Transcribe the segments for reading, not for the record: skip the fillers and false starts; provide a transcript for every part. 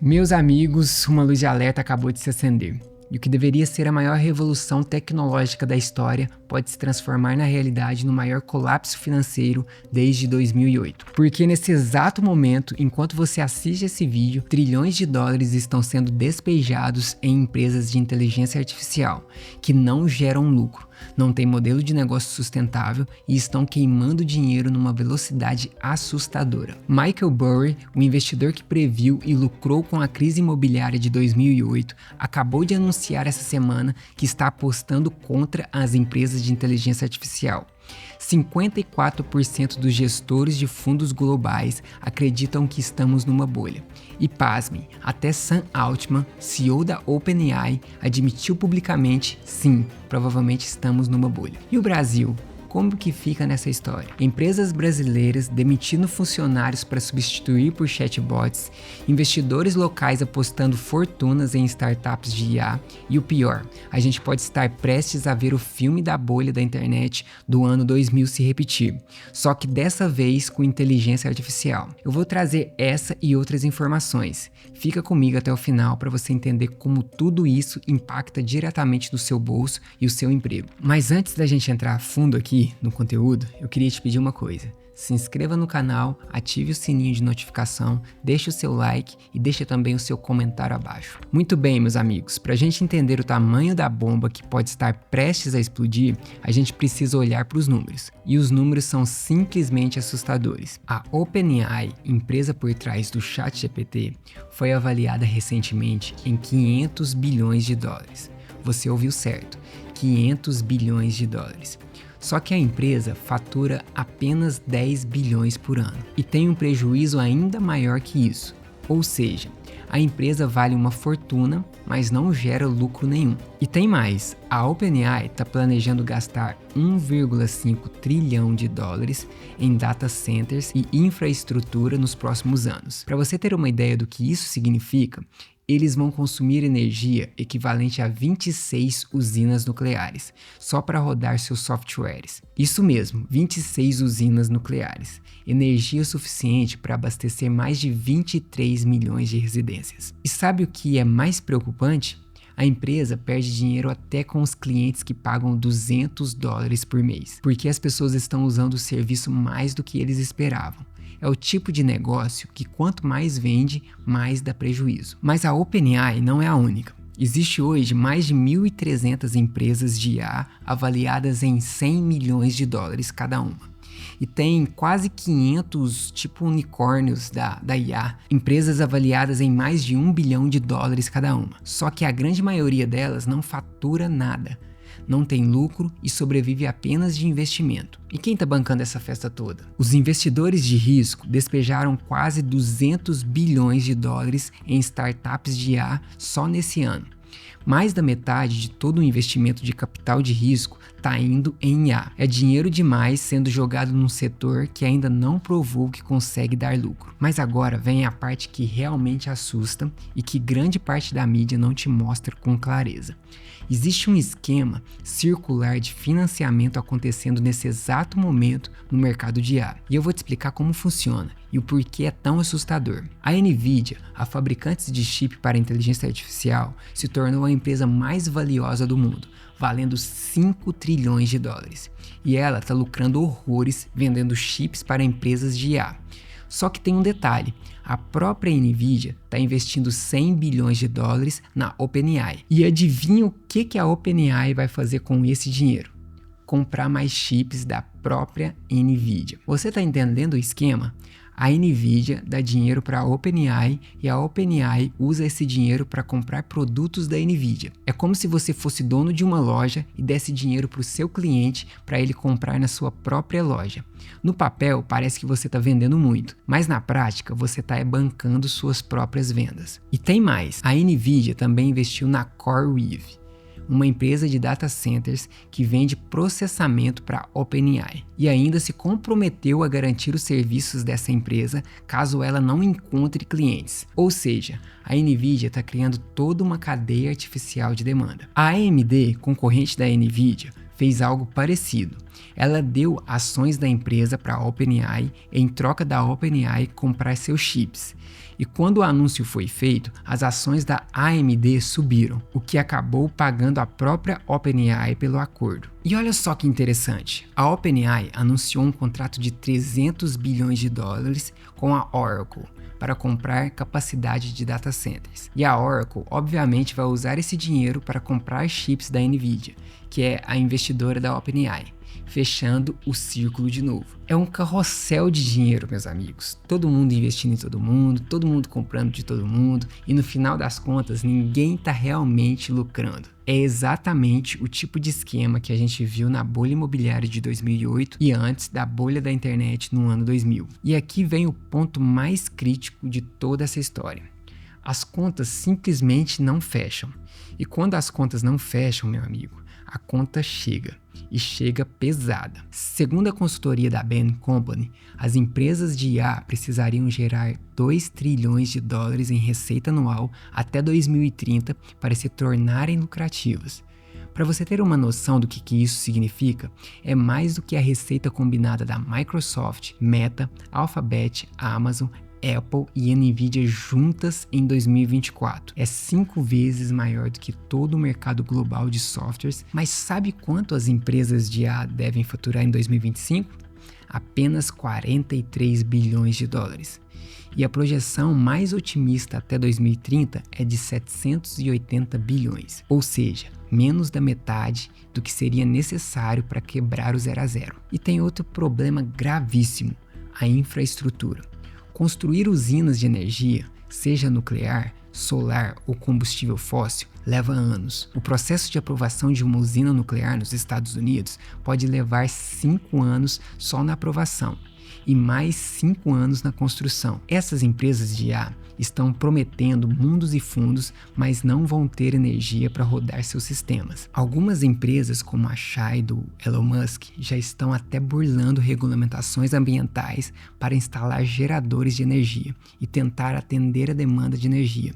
Meus amigos, uma luz de alerta acabou de se acender. E o que deveria ser a maior revolução tecnológica da história pode se transformar na realidade no maior colapso financeiro desde 2008. Porque nesse exato momento, enquanto você assiste esse vídeo, trilhões de dólares estão sendo despejados em empresas de inteligência artificial, que não geram lucro, não têm modelo de negócio sustentável e estão queimando dinheiro numa velocidade assustadora. Michael Burry, o investidor que previu e lucrou com a crise imobiliária de 2008, acabou de anunciar essa semana que está apostando contra as empresas de inteligência artificial. 54% dos gestores de fundos globais acreditam que estamos numa bolha. E pasmem, até Sam Altman, CEO da OpenAI, admitiu publicamente, sim, provavelmente estamos numa bolha. E o Brasil? Como que fica nessa história? Empresas brasileiras demitindo funcionários para substituir por chatbots, investidores locais apostando fortunas em startups de IA e o pior, a gente pode estar prestes a ver o filme da bolha da internet do ano 2000 se repetir, só que dessa vez com inteligência artificial. Eu vou trazer essa e outras informações. Fica comigo até o final para você entender como tudo isso impacta diretamente no seu bolso e o seu emprego. Mas antes da gente entrar a fundo aqui no conteúdo, eu queria te pedir uma coisa. Se inscreva no canal, ative o sininho de notificação, deixe o seu like e deixe também o seu comentário abaixo. Muito bem, meus amigos, para a gente entender o tamanho da bomba que pode estar prestes a explodir, a gente precisa olhar para os números. E os números são simplesmente assustadores. A OpenAI, empresa por trás do ChatGPT, foi avaliada recentemente em 500 bilhões de dólares. Você ouviu certo, 500 bilhões de dólares. Só que a empresa fatura apenas 10 bilhões por ano e tem um prejuízo ainda maior que isso. Ou seja, a empresa vale uma fortuna, mas não gera lucro nenhum. E tem mais, a OpenAI está planejando gastar 1,5 trilhão de dólares em data centers e infraestrutura nos próximos anos. Para você ter uma ideia do que isso significa, eles vão consumir energia equivalente a 26 usinas nucleares, só para rodar seus softwares. Isso mesmo, 26 usinas nucleares. Energia suficiente para abastecer mais de 23 milhões de residências. E sabe o que é mais preocupante? A empresa perde dinheiro até com os clientes que pagam 200 dólares por mês, porque as pessoas estão usando o serviço mais do que eles esperavam. É o tipo de negócio que quanto mais vende, mais dá prejuízo. Mas a OpenAI não é a única. Existe hoje mais de 1.300 empresas de IA avaliadas em 100 milhões de dólares cada uma. E tem quase 500 tipo unicórnios da IA, empresas avaliadas em mais de 1 bilhão de dólares cada uma. Só que a grande maioria delas não fatura nada. Não tem lucro e sobrevive apenas de investimento. E quem está bancando essa festa toda? Os investidores de risco despejaram quase 200 bilhões de dólares em startups de IA só nesse ano. Mais da metade de todo o investimento de capital de risco está indo em IA. É dinheiro demais sendo jogado num setor que ainda não provou que consegue dar lucro. Mas agora vem a parte que realmente assusta e que grande parte da mídia não te mostra com clareza. Existe um esquema circular de financiamento acontecendo nesse exato momento no mercado de IA. E eu vou te explicar como funciona e o porquê é tão assustador. A NVIDIA, a fabricante de chip para inteligência artificial, se tornou a empresa mais valiosa do mundo, valendo 5 trilhões de dólares. E ela está lucrando horrores vendendo chips para empresas de IA. Só que tem um detalhe, a própria NVIDIA está investindo 100 bilhões de dólares na OpenAI. E adivinha o que a OpenAI vai fazer com esse dinheiro? Comprar mais chips da própria NVIDIA. Você está entendendo o esquema? A NVIDIA dá dinheiro para a OpenAI e a OpenAI usa esse dinheiro para comprar produtos da NVIDIA. É como se você fosse dono de uma loja e desse dinheiro para o seu cliente para ele comprar na sua própria loja. No papel parece que você está vendendo muito, mas na prática você está bancando suas próprias vendas. E tem mais, a NVIDIA também investiu na CoreWeave, uma empresa de data centers que vende processamento para a OpenAI. E ainda se comprometeu a garantir os serviços dessa empresa caso ela não encontre clientes. Ou seja, a NVIDIA está criando toda uma cadeia artificial de demanda. A AMD, concorrente da NVIDIA, fez algo parecido. Ela deu ações da empresa para a OpenAI em troca da OpenAI comprar seus chips. E quando o anúncio foi feito, as ações da AMD subiram, o que acabou pagando a própria OpenAI pelo acordo. E olha só que interessante, a OpenAI anunciou um contrato de 300 bilhões de dólares com a Oracle para comprar capacidade de data centers. E a Oracle, obviamente, vai usar esse dinheiro para comprar chips da Nvidia, que é a investidora da OpenAI, fechando o círculo de novo. É um carrossel de dinheiro, meus amigos. Todo mundo investindo em todo mundo comprando de todo mundo, e no final das contas, ninguém está realmente lucrando. É exatamente o tipo de esquema que a gente viu na bolha imobiliária de 2008 e antes da bolha da internet no ano 2000. E aqui vem o ponto mais crítico de toda essa história. As contas simplesmente não fecham. E quando as contas não fecham, meu amigo, a conta chega, e chega pesada. Segundo a consultoria da Bain Company, as empresas de IA precisariam gerar 2 trilhões de dólares em receita anual até 2030 para se tornarem lucrativas. Para você ter uma noção do que isso significa, é mais do que a receita combinada da Microsoft, Meta, Alphabet, Amazon, Apple e Nvidia juntas em 2024. É 5 vezes maior do que todo o mercado global de softwares, mas sabe quanto as empresas de IA devem faturar em 2025? Apenas 43 bilhões de dólares. E a projeção mais otimista até 2030 é de 780 bilhões, ou seja, menos da metade do que seria necessário para quebrar o 0 a 0. E tem outro problema gravíssimo, a infraestrutura. Construir usinas de energia, seja nuclear, solar ou combustível fóssil, leva anos. O processo de aprovação de uma usina nuclear nos Estados Unidos pode levar 5 anos só na aprovação e mais 5 anos na construção. Essas empresas de IA estão prometendo mundos e fundos, mas não vão ter energia para rodar seus sistemas. Algumas empresas, como a Shai do Elon Musk, já estão até burlando regulamentações ambientais para instalar geradores de energia e tentar atender a demanda de energia.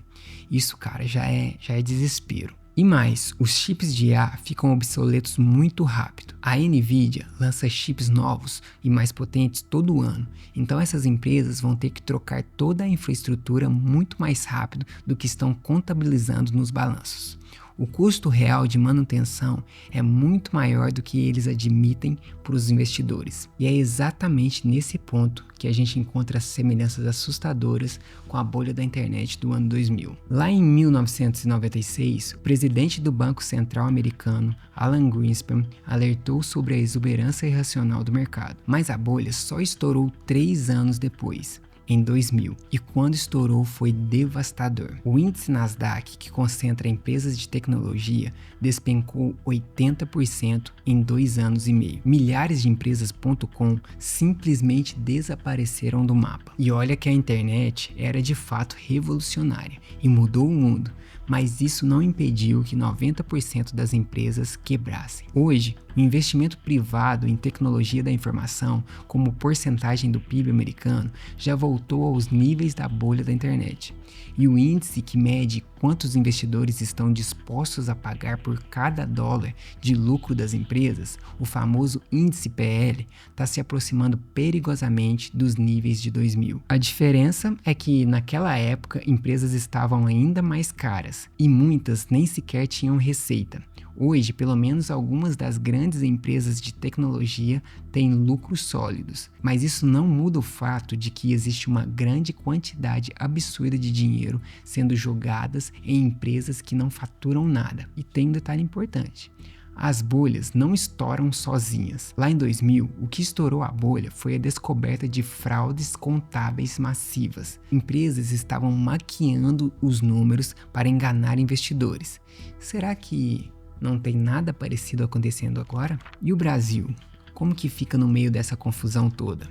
Isso, cara, já é desespero. E mais, os chips de IA ficam obsoletos muito rápido. A Nvidia lança chips novos e mais potentes todo ano, então essas empresas vão ter que trocar toda a infraestrutura muito mais rápido do que estão contabilizando nos balanços. O custo real de manutenção é muito maior do que eles admitem para os investidores. E é exatamente nesse ponto que a gente encontra semelhanças assustadoras com a bolha da internet do ano 2000. Lá em 1996, o presidente do Banco Central americano, Alan Greenspan, alertou sobre a exuberância irracional do mercado. Mas a bolha só estourou 3 anos depois, em 2000, e quando estourou foi devastador. O índice Nasdaq, que concentra empresas de tecnologia, despencou 80% em 2 anos e meio. Milhares de empresas.com simplesmente desapareceram do mapa. E olha que a internet era de fato revolucionária e mudou o mundo, mas isso não impediu que 90% das empresas quebrassem. Hoje, o investimento privado em tecnologia da informação, como porcentagem do PIB americano, já voltou aos níveis da bolha da internet. E o índice que mede quantos investidores estão dispostos a pagar por cada dólar de lucro das empresas, o famoso índice PL, está se aproximando perigosamente dos níveis de 2000. A diferença é que naquela época empresas estavam ainda mais caras e muitas nem sequer tinham receita. Hoje, pelo menos algumas das grandes empresas de tecnologia têm lucros sólidos, mas isso não muda o fato de que existe uma grande quantidade absurda de dinheiro sendo jogadas em empresas que não faturam nada. E tem um detalhe importante: as bolhas não estouram sozinhas. Lá em 2000, o que estourou a bolha foi a descoberta de fraudes contábeis massivas. Empresas estavam maquiando os números para enganar investidores. Será que não tem nada parecido acontecendo agora? E o Brasil? Como que fica no meio dessa confusão toda?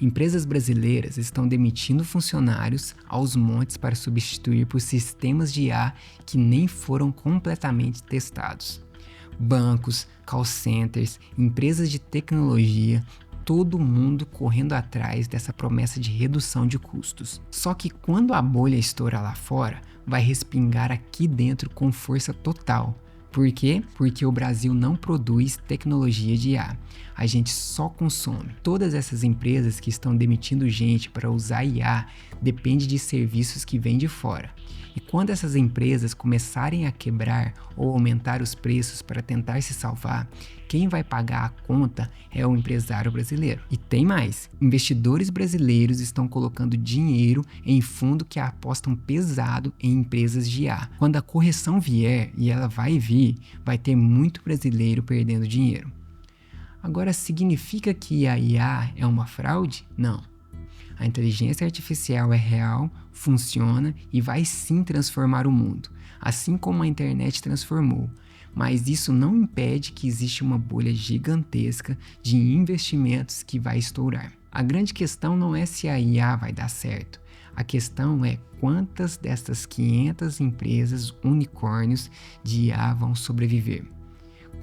Empresas brasileiras estão demitindo funcionários aos montes para substituir por sistemas de IA que nem foram completamente testados. Bancos, call centers, empresas de tecnologia, todo mundo correndo atrás dessa promessa de redução de custos. Só que quando a bolha estoura lá fora, vai respingar aqui dentro com força total, Por quê? Porque o Brasil não produz tecnologia de IA. A gente só consome. Todas essas empresas que estão demitindo gente para usar IA dependem de serviços que vêm de fora. E quando essas empresas começarem a quebrar ou aumentar os preços para tentar se salvar, quem vai pagar a conta é o empresário brasileiro. E tem mais, investidores brasileiros estão colocando dinheiro em fundo que apostam pesado em empresas de IA. Quando a correção vier, e ela vai vir, vai ter muito brasileiro perdendo dinheiro. Agora, significa que a IA é uma fraude? Não. A inteligência artificial é real, funciona e vai sim transformar o mundo, assim como a internet transformou. Mas isso não impede que existe uma bolha gigantesca de investimentos que vai estourar. A grande questão não é se a IA vai dar certo. A questão é quantas dessas 500 empresas unicórnios de IA vão sobreviver.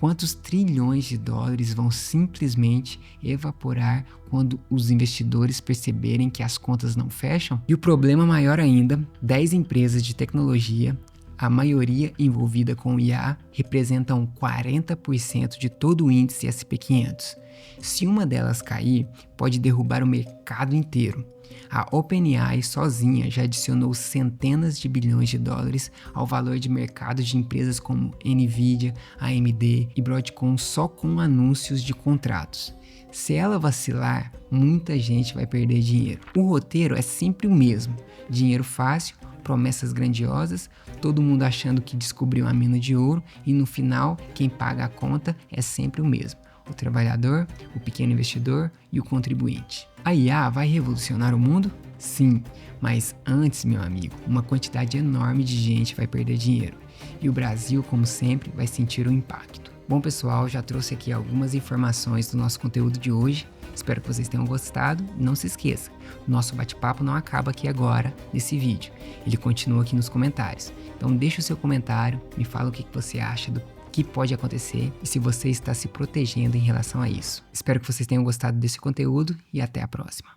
Quantos trilhões de dólares vão simplesmente evaporar quando os investidores perceberem que as contas não fecham? E o problema maior ainda, 10 empresas de tecnologia, a maioria envolvida com IA, representam 40% de todo o índice SP500. Se uma delas cair, pode derrubar o mercado inteiro. A OpenAI sozinha já adicionou centenas de bilhões de dólares ao valor de mercado de empresas como Nvidia, AMD e Broadcom só com anúncios de contratos. Se ela vacilar, muita gente vai perder dinheiro. O roteiro é sempre o mesmo: dinheiro fácil, promessas grandiosas, todo mundo achando que descobriu a mina de ouro e no final quem paga a conta é sempre o mesmo: o trabalhador, o pequeno investidor e o contribuinte. A IA vai revolucionar o mundo? Sim, mas antes, meu amigo, uma quantidade enorme de gente vai perder dinheiro. E o Brasil, como sempre, vai sentir o impacto. Bom, pessoal, já trouxe aqui algumas informações do nosso conteúdo de hoje. Espero que vocês tenham gostado. Não se esqueça, nosso bate-papo não acaba aqui agora, nesse vídeo. Ele continua aqui nos comentários. Então deixa o seu comentário, me fala o que você acha do que pode acontecer e se você está se protegendo em relação a isso. Espero que vocês tenham gostado desse conteúdo e até a próxima.